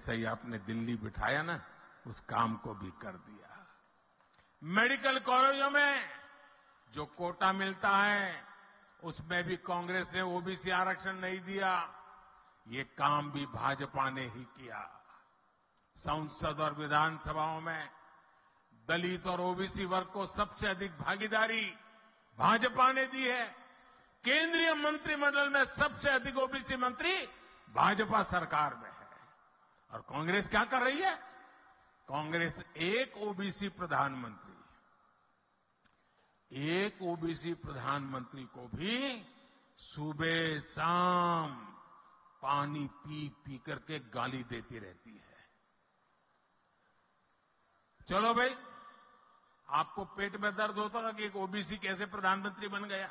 जैसे ही आपने दिल्ली बिठाया ना, उस काम को भी कर दिया। मेडिकल कॉलेजों में जो कोटा मिलता है, उसमें भी कांग्रेस ने ओबीसी आरक्षण नहीं दिया। ये काम भी भाजपा ने ही किया। संसद और विधानसभाओं में दलित और ओबीसी वर्ग को सबसे अधिक भागीदारी भाजपा ने दी है। केंद्रीय मंत्रिमंडल में सबसे अधिक ओबीसी मंत्री भाजपा सरकार में है। और कांग्रेस क्या कर रही है? कांग्रेस एक ओबीसी प्रधानमंत्री को भी सुबह शाम पानी पी पी करके गाली देती रहती है। चलो भाई, आपको पेट में दर्द होता था कि एक ओबीसी कैसे प्रधानमंत्री बन गया,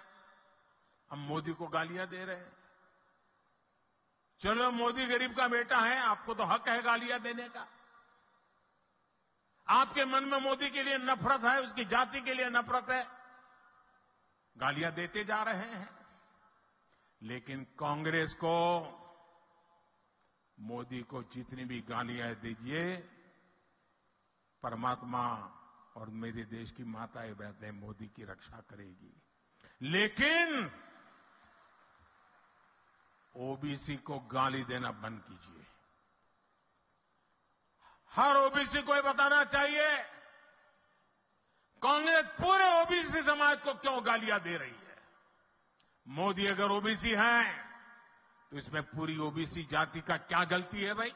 हम मोदी को गालियां दे रहे हैं। चलो, मोदी गरीब का बेटा है, आपको तो हक है गालियां देने का। आपके मन में मोदी के लिए नफरत है, उसकी जाति के लिए नफरत है, गालियां देते जा रहे हैं। लेकिन कांग्रेस को मोदी को जितनी भी गालियां दीजिए, परमात्मा और मेरे देश की माताएं बहनें मोदी की रक्षा करेगी। लेकिन ओबीसी को गाली देना बंद कीजिए। हर ओबीसी को ये बताना चाहिए, कांग्रेस पूरे ओबीसी समाज को क्यों गालियां दे रही है। मोदी अगर ओबीसी है तो इसमें पूरी ओबीसी जाति का क्या गलती है भाई?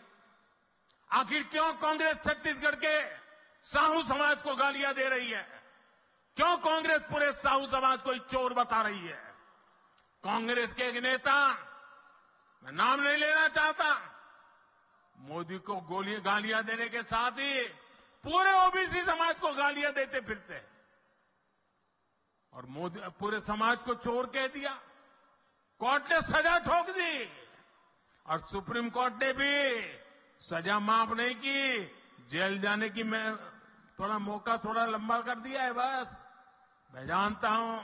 आखिर क्यों कांग्रेस छत्तीसगढ़ के साहू समाज को गालियां दे रही है? क्यों कांग्रेस पूरे साहू समाज को चोर बता रही है? कांग्रेस के एक नेता, मैं नाम नहीं लेना चाहता, मोदी को गालियां देने के साथ ही पूरे ओबीसी समाज को गालियां देते फिरते हैं और मोदी पूरे समाज को चोर कह दिया। कोर्ट ने सजा ठोक दी और सुप्रीम कोर्ट ने भी सजा माफ नहीं की, जेल जाने की मैं थोड़ा मौका थोड़ा लंबा कर दिया है बस। मैं जानता हूं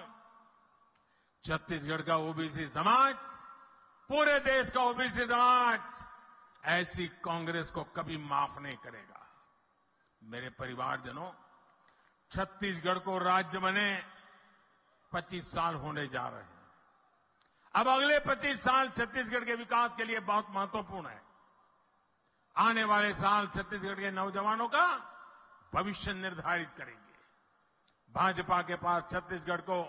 छत्तीसगढ़ का ओबीसी समाज, पूरे देश का ओबीसी समाज ऐसी कांग्रेस को कभी माफ नहीं करेगा। मेरे परिवारजनों, छत्तीसगढ़ को राज्य बने 25 साल होने जा रहे हैं। अब अगले 25 साल छत्तीसगढ़ के विकास के लिए बहुत महत्वपूर्ण है। आने वाले साल छत्तीसगढ़ के नौजवानों का भविष्य निर्धारित करेंगे। भाजपा के पास छत्तीसगढ़ को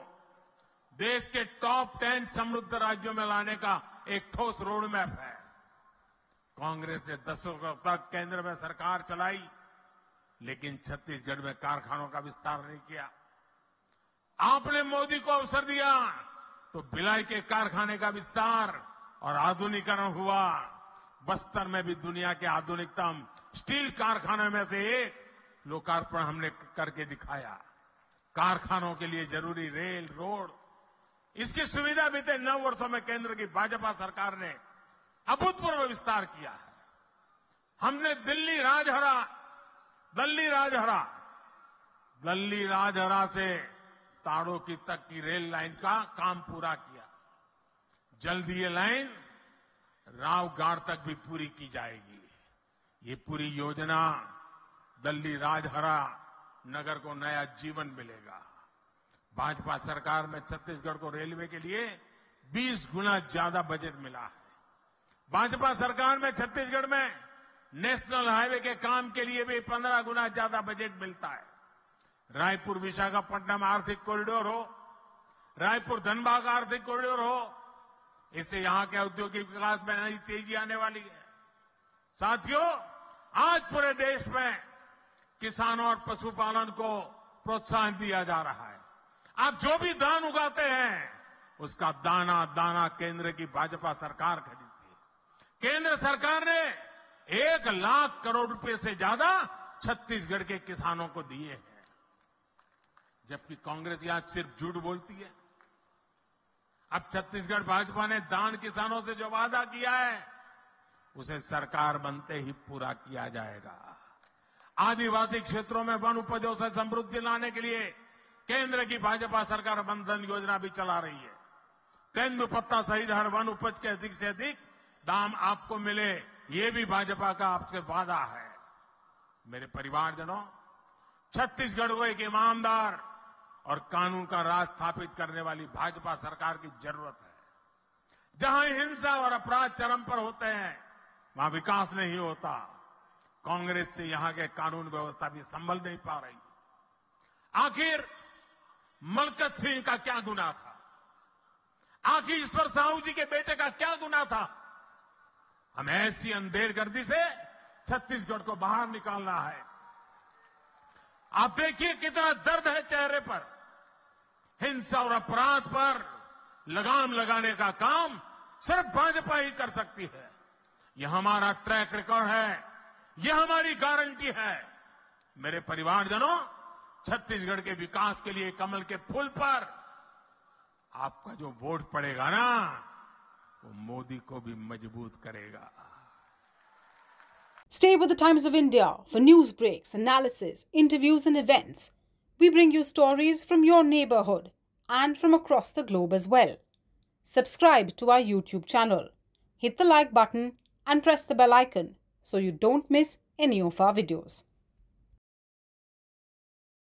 देश के टॉप 10 समृद्ध राज्यों में लाने का एक ठोस रोड मैप है। कांग्रेस ने दशकों तक केंद्र में सरकार चलाई, लेकिन छत्तीसगढ़ में कारखानों का विस्तार नहीं किया। आपने मोदी को अवसर दिया तो भिलाई के कारखाने का विस्तार और आधुनिकीकरण हुआ। बस्तर में भी दुनिया के आधुनिकतम स्टील कारखाने में से एक लोकार्पण हमने करके दिखाया। कारखानों के लिए जरूरी रेल, रोड, इसकी सुविधा बीते 9 वर्षों में केंद्र की भाजपा सरकार ने अभूतपूर्व विस्तार किया है। हमने दिल्ली राजहरा से ताड़ोकी तक की रेल लाइन का काम पूरा किया। जल्दी ये लाइन रावगढ़ तक भी पूरी की जाएगी। ये पूरी योजना दिल्ली राजहरा नगर को नया जीवन मिलेगा। भाजपा सरकार में छत्तीसगढ़ को रेलवे के लिए 20 गुना ज्यादा बजट मिला है। भाजपा सरकार में छत्तीसगढ़ में नेशनल हाईवे के काम के लिए भी 15 गुना ज्यादा बजट मिलता है। रायपुर विशाखापट्टनम आर्थिक कॉरिडोर हो, रायपुर धनबाद आर्थिक कॉरिडोर हो, इससे यहां के औद्योगिक विकास में नई तेजी आने वाली है। साथियों, आज पूरे देश में किसानों और पशुपालन को प्रोत्साहन दिया जा रहा है। आप जो भी धान उगाते हैं, उसका दाना दाना केंद्र की भाजपा सरकार खरीदती है। केंद्र सरकार ने 1 लाख करोड़ रुपए से ज्यादा छत्तीसगढ़ के किसानों को दिए हैं, जबकि कांग्रेस यहां सिर्फ झूठ बोलती है। अब छत्तीसगढ़ भाजपा ने दान किसानों से जो वादा किया है, उसे सरकार बनते ही पूरा किया जाएगा। आदिवासी क्षेत्रों में वन उपजों से समृद्धि लाने के लिए केंद्र की भाजपा सरकार वन धन योजना भी चला रही है। तेंदुपत्ता सहित हर वन उपज के अधिक से अधिक दाम आपको मिले, ये भी भाजपा का आपसे वादा है। मेरे परिवारजनों, छत्तीसगढ़ को एक ईमानदार और कानून का राज स्थापित करने वाली भाजपा सरकार की जरूरत है। जहां हिंसा और अपराध चरम पर होते हैं, वहां विकास नहीं होता। कांग्रेस से यहां के कानून व्यवस्था भी संभल नहीं पा रही। आखिर मलकत सिंह का क्या गुनाह था? आखिर ईश्वर साहू जी के बेटे का क्या गुनाह था? हमें ऐसी अंधेरगर्दी से छत्तीसगढ़ को बाहर निकालना है। आप देखिए कितना दर्द है चेहरे पर। हिंसा और अपराध पर लगाम लगाने का काम सिर्फ भाजपा ही कर सकती है। यह हमारा ट्रैक रिकॉर्ड है, यह हमारी गारंटी है। मेरे परिवारजनों, छत्तीसगढ़ के विकास के लिए कमल के फूल पर आपका जो वोट पड़ेगा ना, वो मोदी को भी मजबूत करेगा। Stay with the Times of India for news breaks, analysis, interviews and events. We bring you stories from your neighborhood and from across the globe as well. Subscribe to our YouTube channel. Hit the like button and press the bell icon so you don't miss any of our videos.